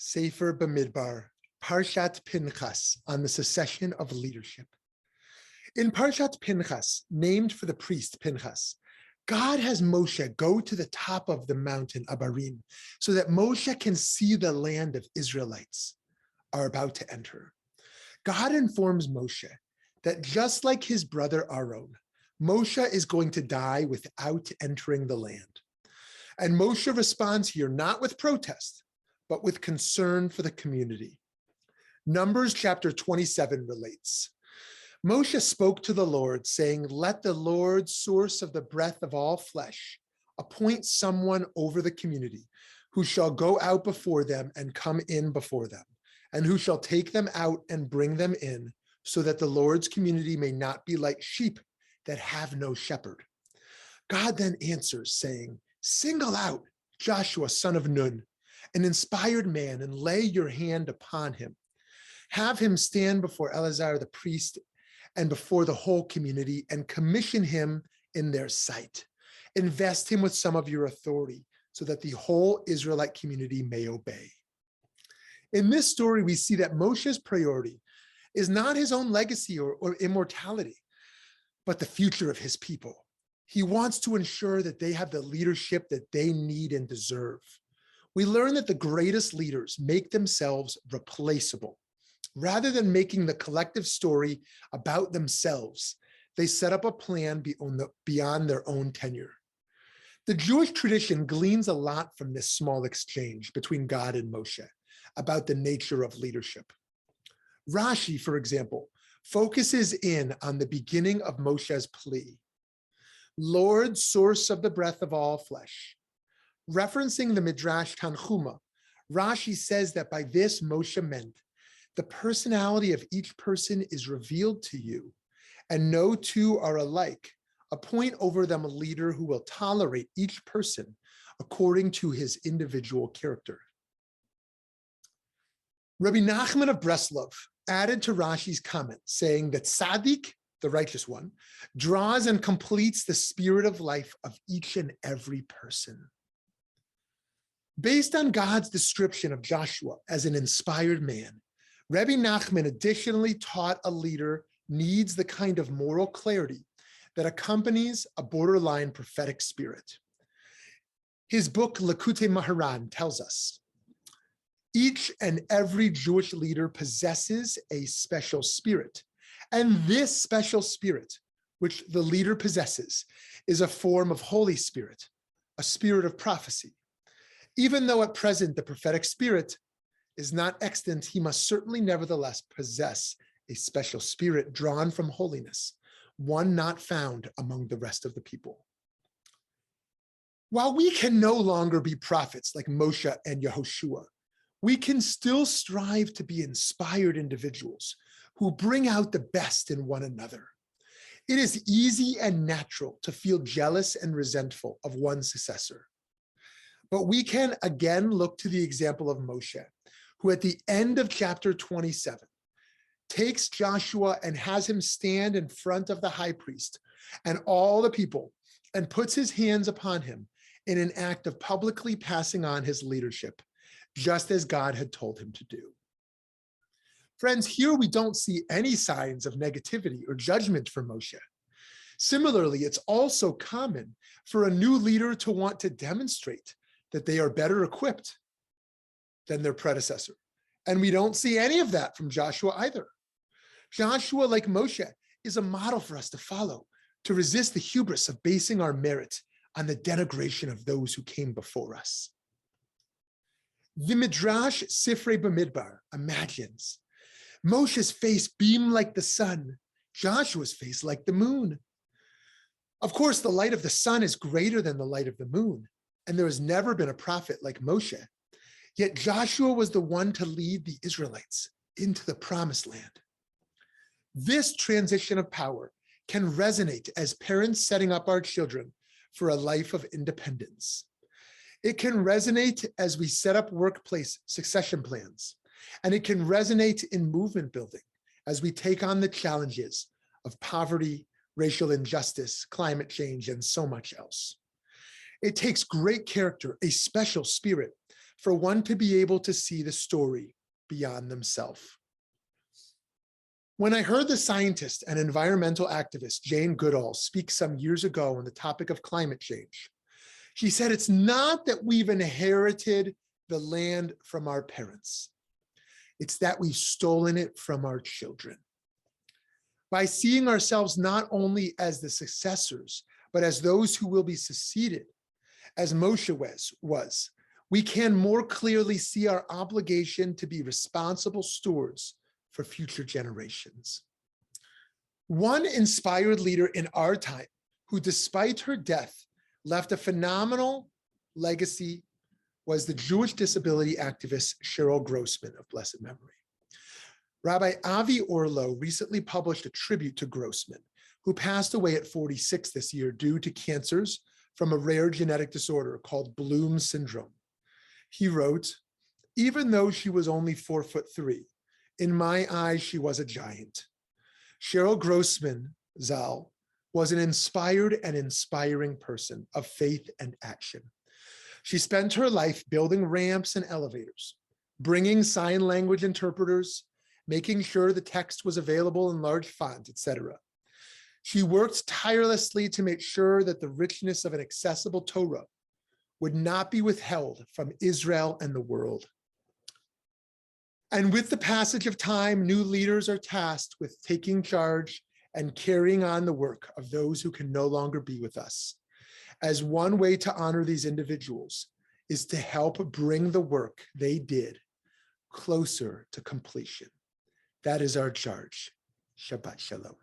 Sefer Bamidbar, Parshat Pinchas, on the succession of leadership. In Parshat Pinchas, named for the priest Pinchas, God has Moshe go to the top of the mountain Abarim so that Moshe can see the land of Israelites are about to enter. God informs Moshe that just like his brother Aaron, Moshe is going to die without entering the land. And Moshe responds here not with protest, but with concern for the community. Numbers chapter 27 relates, Moshe spoke to the Lord, saying, "Let the Lord, source of the breath of all flesh, appoint someone over the community who shall go out before them and come in before them, and who shall take them out and bring them in, so that the Lord's community may not be like sheep that have no shepherd." God then answers, saying, "Single out Joshua, son of Nun, an inspired man, and lay your hand upon him. Have him stand before Eleazar the priest and before the whole community, and commission him in their sight. Invest him with some of your authority, so that the whole Israelite community may obey." In this story, we see that Moshe's priority is not his own legacy or immortality, but the future of his people. He wants to ensure that they have the leadership that they need and deserve. We learn that the greatest leaders make themselves replaceable. Rather than making the collective story about themselves, they set up a plan beyond their own tenure. The Jewish tradition gleans a lot from this small exchange between God and Moshe about the nature of leadership. Rashi, for example, focuses in on the beginning of Moshe's plea, "Lord, source of the breath of all flesh." Referencing the Midrash Tanchuma, Rashi says that by this Moshe meant, the personality of each person is revealed to you, and no two are alike. Appoint over them a leader who will tolerate each person according to his individual character. Rabbi Nachman of Breslov added to Rashi's comment, saying that Tzaddik, the righteous one, draws and completes the spirit of life of each and every person. Based on God's description of Joshua as an inspired man, Rabbi Nachman additionally taught a leader needs the kind of moral clarity that accompanies a borderline prophetic spirit. His book, Likutei Maharan, tells us, each and every Jewish leader possesses a special spirit, and this special spirit, which the leader possesses, is a form of Holy Spirit, a spirit of prophecy. Even though at present the prophetic spirit is not extant, he must certainly nevertheless possess a special spirit drawn from holiness, one not found among the rest of the people. While we can no longer be prophets like Moshe and Yehoshua, we can still strive to be inspired individuals who bring out the best in one another. It is easy and natural to feel jealous and resentful of one's successor. But we can again look to the example of Moshe, who at the end of chapter 27 takes Joshua and has him stand in front of the high priest and all the people and puts his hands upon him in an act of publicly passing on his leadership, just as God had told him to do. Friends, here we don't see any signs of negativity or judgment for Moshe. Similarly, it's also common for a new leader to want to demonstrate that they are better equipped than their predecessor. And we don't see any of that from Joshua either. Joshua, like Moshe, is a model for us to follow, to resist the hubris of basing our merit on the denigration of those who came before us. The Midrash Sifrei Bamidbar imagines Moshe's face beamed like the sun, Joshua's face like the moon. Of course, the light of the sun is greater than the light of the moon, and there has never been a prophet like Moshe. Yet Joshua was the one to lead the Israelites into the promised land. This transition of power can resonate as parents setting up our children for a life of independence. It can resonate as we set up workplace succession plans, and it can resonate in movement building as we take on the challenges of poverty, racial injustice, climate change, and so much else. It takes great character, a special spirit, for one to be able to see the story beyond themselves. When I heard the scientist and environmental activist Jane Goodall speak some years ago on the topic of climate change, she said, it's not that we've inherited the land from our parents. It's that we've stolen it from our children. By seeing ourselves not only as the successors, but as those who will be succeeded, as Moshe was, we can more clearly see our obligation to be responsible stewards for future generations. One inspired leader in our time who, despite her death, left a phenomenal legacy was the Jewish disability activist Cheryl Grossman of blessed memory. Rabbi Avi Orlo recently published a tribute to Grossman, who passed away at 46 this year due to cancers from a rare genetic disorder called Bloom syndrome. He wrote, even though she was only 4'3", in my eyes, she was a giant. Cheryl Grossman, Zal, was an inspired and inspiring person of faith and action. She spent her life building ramps and elevators, bringing sign language interpreters, making sure the text was available in large font, etc. She worked tirelessly to make sure that the richness of an accessible Torah would not be withheld from Israel and the world. And with the passage of time, new leaders are tasked with taking charge and carrying on the work of those who can no longer be with us. As one way to honor these individuals is to help bring the work they did closer to completion. That is our charge. Shabbat Shalom.